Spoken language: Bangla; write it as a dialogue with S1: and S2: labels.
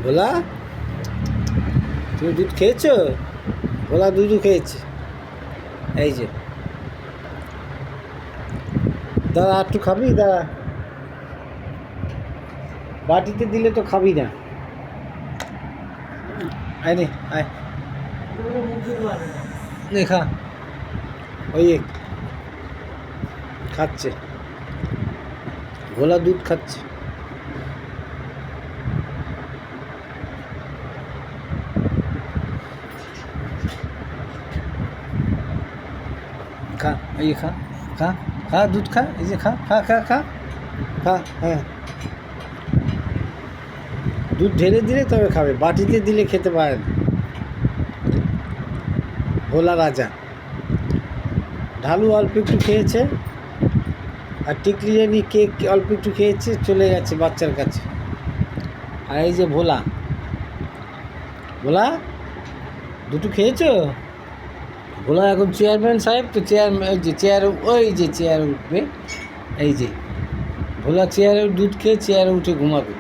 S1: ভোলা, তুমি দুধ খেয়েছো? ভোলা দুধও খেয়েছে। এই যে দাদা, একটু খাবি? দাদা, বাটিতে দিলে তো খাবি না। আয় নে, আয় নে, খা। ওই খাচ্ছে, ভোলা দুধ খাচ্ছে। খা, এই খা, খা, খা দুধ খা, এই যে খা, খা খা খা খা। হ্যাঁ, দুধ ঢেলে দিলে তবে খাবে, বাটিতে দিলে খেতে পারে না। ভোলা রাজা। ঢালু অল্প একটু খেয়েছে, আর টিকলি জানি কেক অল্প একটু খেয়েছে, চলে গেছে বাচ্চার কাছে। আর এই যে ভোলা, ভোলা দুটো খেয়েছো? ভোলা এখন চেয়ারম্যান সাহেব তো, ওই যে চেয়ার উঠবে। এই যে ভোলা চেয়ারে দুধ খেয়ে চেয়ারে উঠে ঘুমাবে।